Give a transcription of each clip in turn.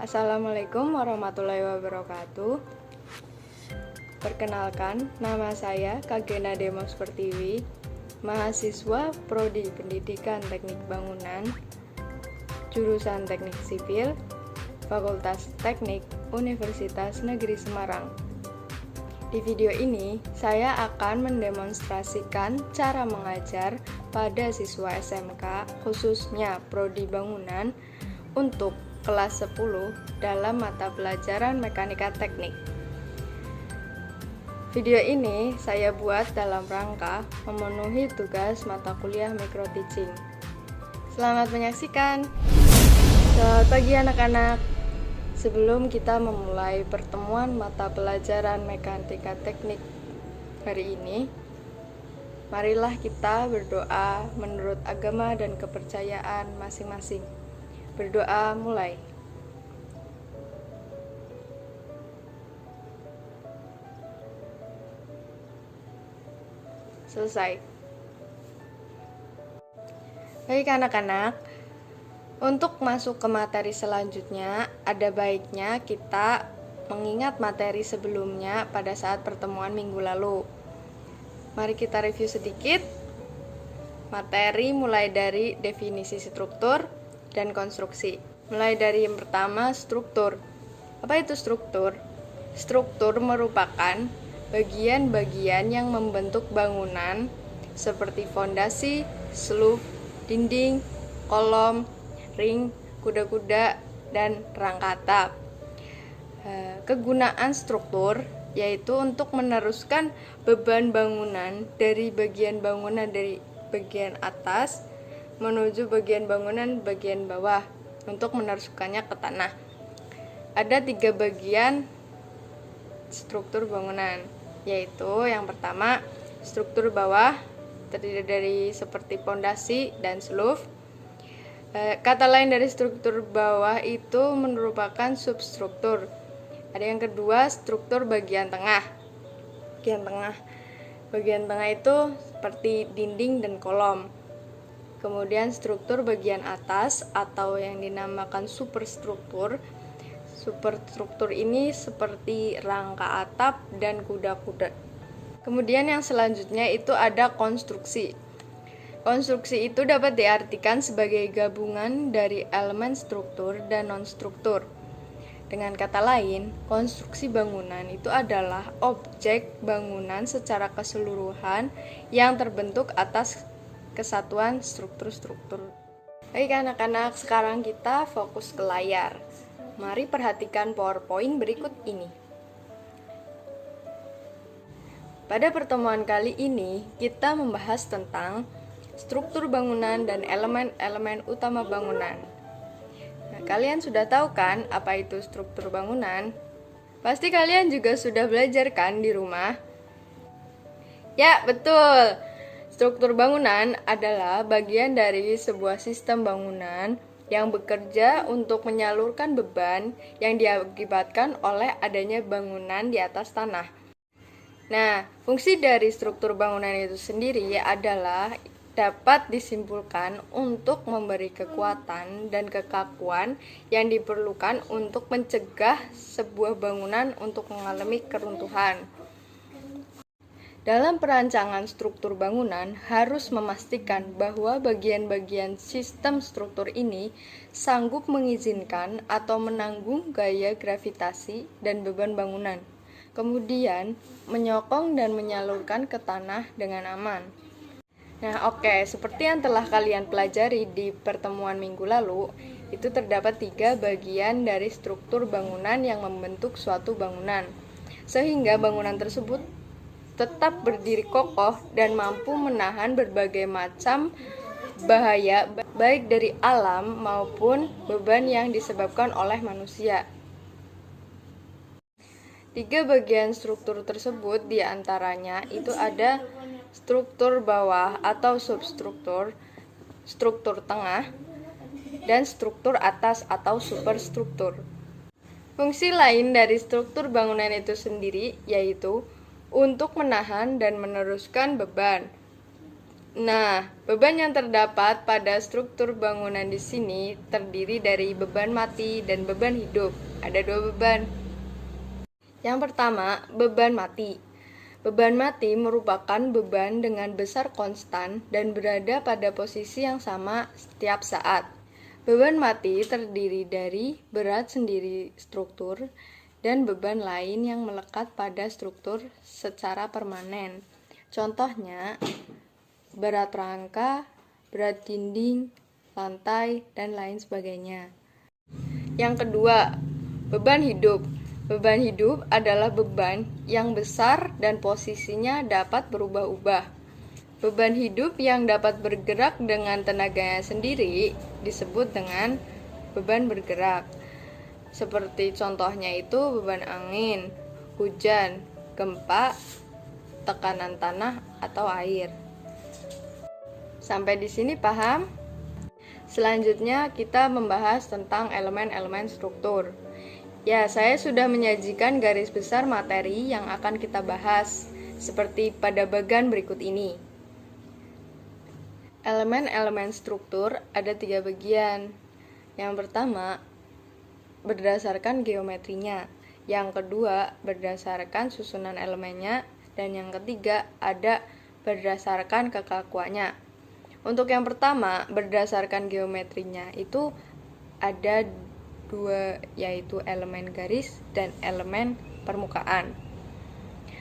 Assalamualaikum warahmatullahi wabarakatuh. Perkenalkan, nama saya Kagena Demos Pertiwi, mahasiswa Prodi Pendidikan Teknik Bangunan, jurusan Teknik Sipil, Fakultas Teknik, Universitas Negeri Semarang. Di video ini, saya akan mendemonstrasikan cara mengajar pada siswa SMK, khususnya Prodi Bangunan, untuk kelas 10 dalam mata pelajaran Mekanika Teknik. Video ini saya buat dalam rangka memenuhi tugas mata kuliah Micro Teaching. Selamat menyaksikan. Selamat pagi anak-anak. Sebelum kita memulai pertemuan mata pelajaran Mekanika Teknik hari ini, marilah kita berdoa menurut agama dan kepercayaan masing-masing. Berdoa mulai. Selesai. Baik anak-anak, untuk masuk ke materi selanjutnya, ada baiknya kita mengingat materi sebelumnya pada saat pertemuan minggu lalu. Mari kita review sedikit. Materi mulai dari definisi struktur dan konstruksi. Mulai dari yang pertama, struktur. Apa itu struktur? Struktur merupakan bagian-bagian yang membentuk bangunan seperti fondasi, sloop, dinding, kolom, ring, kuda-kuda, dan rangka atap. Kegunaan struktur yaitu untuk meneruskan beban bangunan dari bagian atas menuju bagian bangunan bagian bawah untuk meneruskannya ke tanah. Ada 3 bagian struktur bangunan, yaitu yang pertama struktur bawah, terdiri dari seperti pondasi dan sloop. Kata lain dari struktur bawah itu merupakan substruktur. Ada yang kedua, struktur bagian tengah. Bagian tengah itu seperti dinding dan kolom. Kemudian struktur bagian atas atau yang dinamakan superstruktur. Superstruktur ini seperti rangka atap dan kuda-kuda. Kemudian yang selanjutnya itu ada konstruksi. Konstruksi itu dapat diartikan sebagai gabungan dari elemen struktur dan non-struktur. Dengan kata lain, konstruksi bangunan itu adalah objek bangunan secara keseluruhan yang terbentuk atas kesatuan struktur-struktur. Baik anak-anak, sekarang kita fokus ke layar. Mari perhatikan PowerPoint berikut ini. Pada pertemuan kali ini, kita membahas tentang struktur bangunan dan elemen-elemen utama bangunan. Nah, kalian sudah tahu kan apa itu struktur bangunan? Pasti kalian juga sudah belajar kan di rumah? Ya, betul. Struktur bangunan adalah bagian dari sebuah sistem bangunan yang bekerja untuk menyalurkan beban yang diakibatkan oleh adanya bangunan di atas tanah. Nah, fungsi dari struktur bangunan itu sendiri adalah dapat disimpulkan untuk memberi kekuatan dan kekakuan yang diperlukan untuk mencegah sebuah bangunan untuk mengalami keruntuhan. Dalam perancangan struktur bangunan harus memastikan bahwa bagian-bagian sistem struktur ini sanggup mengizinkan atau menanggung gaya gravitasi dan beban bangunan, kemudian menyokong dan menyalurkan ke tanah dengan aman. Nah, oke, seperti yang telah kalian pelajari di pertemuan minggu lalu, itu terdapat 3 bagian dari struktur bangunan yang membentuk suatu bangunan, sehingga bangunan tersebut tetap berdiri kokoh dan mampu menahan berbagai macam bahaya baik dari alam maupun beban yang disebabkan oleh manusia. 3 bagian struktur tersebut diantaranya itu ada struktur bawah atau substruktur, struktur tengah, dan struktur atas atau superstruktur. Fungsi lain dari struktur bangunan itu sendiri yaitu untuk menahan dan meneruskan beban. Nah, beban yang terdapat pada struktur bangunan di sini terdiri dari beban mati dan beban hidup. Ada dua beban. Yang pertama, beban mati. Beban mati merupakan beban dengan besar konstan dan berada pada posisi yang sama setiap saat. Beban mati terdiri dari berat sendiri struktur dan beban lain yang melekat pada struktur secara permanen. Contohnya, berat rangka, berat dinding, lantai, dan lain sebagainya. Yang kedua, beban hidup. Beban hidup adalah beban yang besar dan posisinya dapat berubah-ubah. Beban hidup yang dapat bergerak dengan tenaganya sendiri disebut dengan beban bergerak. Seperti contohnya itu beban angin, hujan, gempa, tekanan tanah, atau air. Sampai di sini paham? Selanjutnya kita membahas tentang elemen-elemen struktur. Ya, saya sudah menyajikan garis besar materi yang akan kita bahas, seperti pada bagian berikut ini. Elemen-elemen struktur ada 3 bagian. Yang pertama, berdasarkan geometrinya. Yang kedua, berdasarkan susunan elemennya. Dan yang ketiga, ada berdasarkan kekakuannya. Untuk yang pertama, berdasarkan geometrinya itu ada 2, yaitu elemen garis dan elemen permukaan.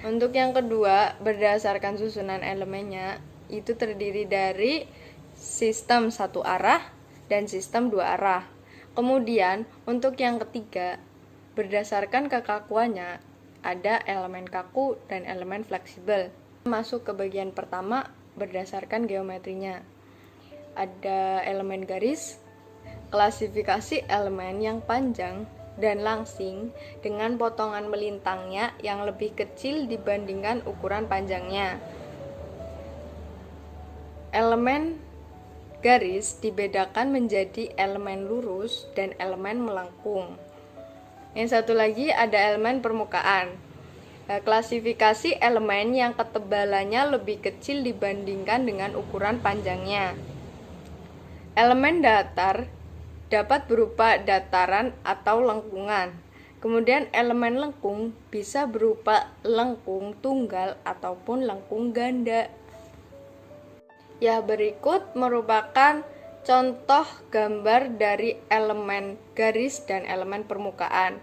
Untuk yang kedua, berdasarkan susunan elemennya itu terdiri dari sistem satu arah dan sistem 2 arah. Kemudian, untuk yang ketiga, berdasarkan kekakuannya ada elemen kaku dan elemen fleksibel. Masuk ke bagian pertama, berdasarkan geometrinya. Ada elemen garis, klasifikasi elemen yang panjang dan langsing dengan potongan melintangnya yang lebih kecil dibandingkan ukuran panjangnya. Elemen garis dibedakan menjadi elemen lurus dan elemen melengkung. Yang satu lagi ada elemen permukaan. Klasifikasi elemen yang ketebalannya lebih kecil dibandingkan dengan ukuran panjangnya. Elemen datar dapat berupa dataran atau lengkungan. Kemudian elemen lengkung bisa berupa lengkung tunggal ataupun lengkung ganda. Ya, berikut merupakan contoh gambar dari elemen garis dan elemen permukaan.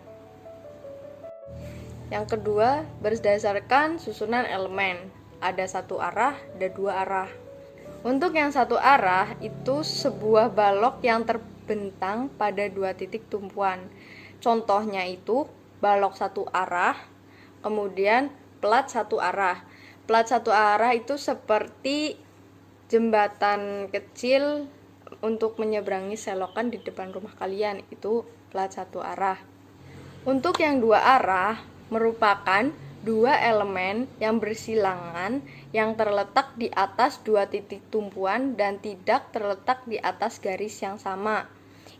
Yang kedua, berdasarkan susunan elemen. Ada 1 arah, ada 2 arah. Untuk yang 1 arah itu sebuah balok yang terbentang pada 2 titik tumpuan. Contohnya itu balok 1 arah, kemudian plat 1 arah. Plat 1 arah itu seperti jembatan kecil untuk menyeberangi selokan di depan rumah kalian, itu plat 1 arah. Untuk yang 2 arah merupakan 2 elemen yang bersilangan yang terletak di atas 2 titik tumpuan dan tidak terletak di atas garis yang sama.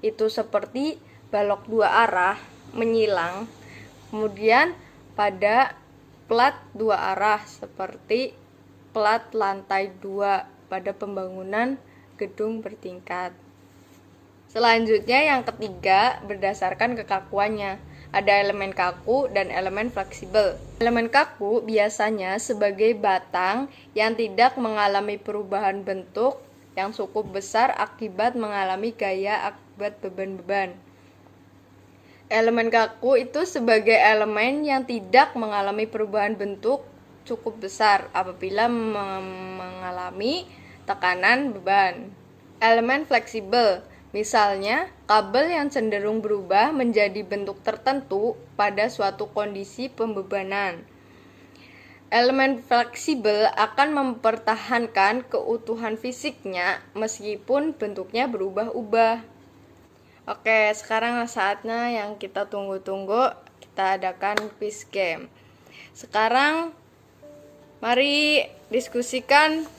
Itu seperti balok 2 arah menyilang. Kemudian pada plat 2 arah seperti plat lantai 2 pada pembangunan gedung bertingkat. Selanjutnya yang ketiga, berdasarkan kekakuannya. Ada elemen kaku dan elemen fleksibel. Elemen kaku biasanya sebagai batang yang tidak mengalami perubahan bentuk yang cukup besar akibat mengalami gaya akibat beban-beban. Elemen kaku itu sebagai elemen yang tidak mengalami perubahan bentuk cukup besar apabila mengalami tekanan beban. Elemen fleksibel, misalnya kabel yang cenderung berubah menjadi bentuk tertentu pada suatu kondisi pembebanan. Elemen fleksibel akan mempertahankan keutuhan fisiknya meskipun bentuknya berubah-ubah. Oke, sekarang saatnya yang kita tunggu-tunggu, kita adakan quiz game. Sekarang mari diskusikan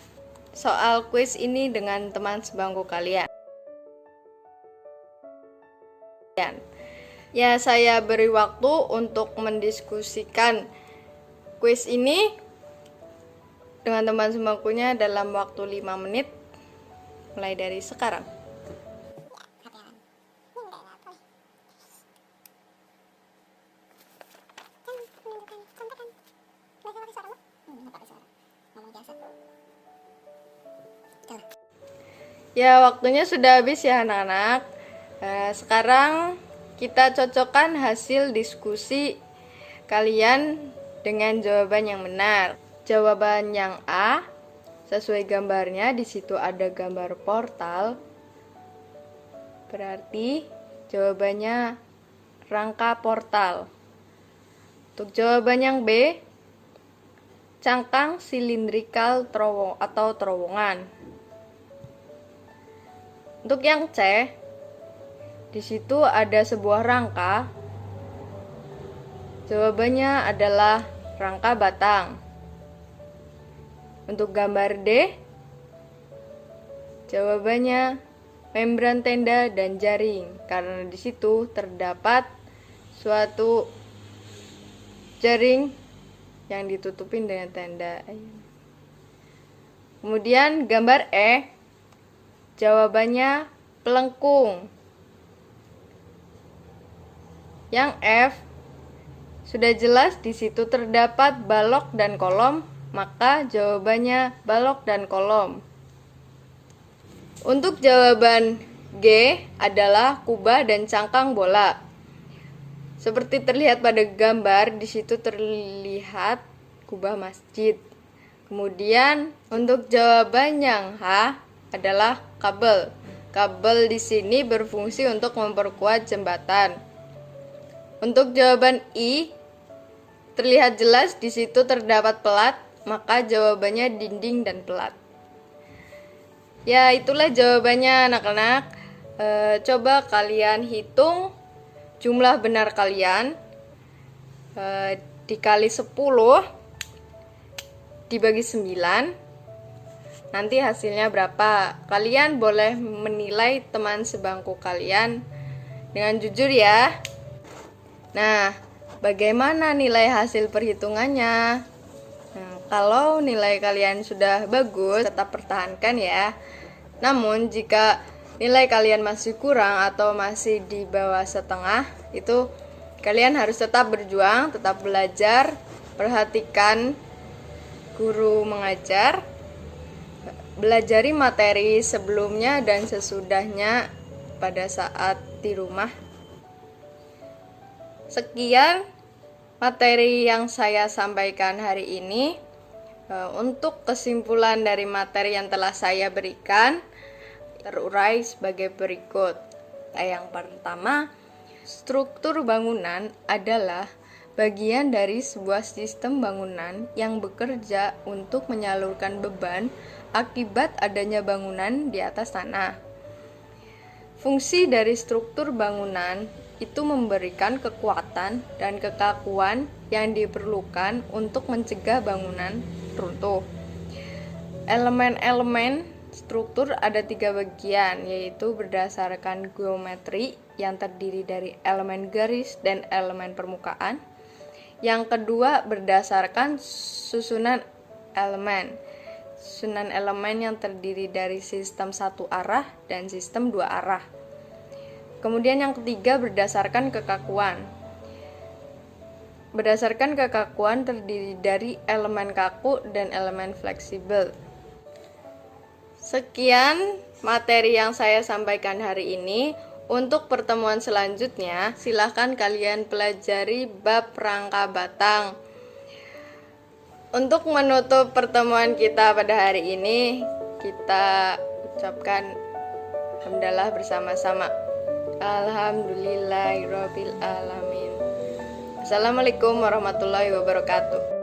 soal kuis ini dengan teman sebangku kalian. Ya, saya beri waktu untuk mendiskusikan kuis ini dengan teman sebangkunya dalam waktu 5 menit mulai dari sekarang. Ya, waktunya sudah habis ya anak-anak. Sekarang kita cocokkan hasil diskusi kalian dengan jawaban yang benar. Jawaban yang A, sesuai gambarnya, di situ ada gambar portal. Berarti jawabannya rangka portal. Untuk jawaban yang B, cangkang silindrikal atau terowongan. Untuk yang C, di situ ada sebuah rangka. Jawabannya adalah rangka batang. Untuk gambar D, jawabannya membran tenda dan jaring, karena di situ terdapat suatu jaring yang ditutupin dengan tenda. Kemudian gambar E, jawabannya pelengkung. Yang F, sudah jelas di situ terdapat balok dan kolom, maka jawabannya balok dan kolom. Untuk jawaban G adalah kubah dan cangkang bola. Seperti terlihat pada gambar, di situ terlihat kubah masjid. Kemudian untuk jawaban yang H adalah kabel. Kabel di sini berfungsi untuk memperkuat jembatan. Untuk jawaban I, terlihat jelas di situ terdapat pelat, maka jawabannya dinding dan pelat. Ya, itulah jawabannya anak-anak. Coba kalian hitung jumlah benar kalian. Dikali 10 dibagi 9. Nanti hasilnya berapa? Kalian boleh menilai teman sebangku kalian dengan jujur ya. Nah, bagaimana nilai hasil perhitungannya? Nah, kalau nilai kalian sudah bagus, tetap pertahankan ya. Namun, jika nilai kalian masih kurang atau masih di bawah setengah, itu kalian harus tetap berjuang, tetap belajar, perhatikan guru mengajar, belajari materi sebelumnya dan sesudahnya pada saat di rumah. Sekian materi yang saya sampaikan hari ini. Untuk kesimpulan dari materi yang telah saya berikan, terurai sebagai berikut. Yang pertama, struktur bangunan adalah bagian dari sebuah sistem bangunan yang bekerja untuk menyalurkan beban akibat adanya bangunan di atas tanah. Fungsi dari struktur bangunan itu memberikan kekuatan dan kekakuan yang diperlukan untuk mencegah bangunan runtuh. Elemen-elemen struktur ada 3 bagian, yaitu berdasarkan geometri yang terdiri dari elemen garis dan elemen permukaan. Yang kedua berdasarkan susunan elemen. Susunan elemen yang terdiri dari sistem satu arah dan sistem 2 arah. Kemudian yang ketiga berdasarkan kekakuan. Berdasarkan kekakuan terdiri dari elemen kaku dan elemen fleksibel. Sekian materi yang saya sampaikan hari ini. Untuk pertemuan selanjutnya, silakan kalian pelajari bab rangka batang. Untuk menutup pertemuan kita pada hari ini, kita ucapkan hamdalah bersama-sama. Alhamdulillahirabbil alamin. Assalamualaikum warahmatullahi wabarakatuh.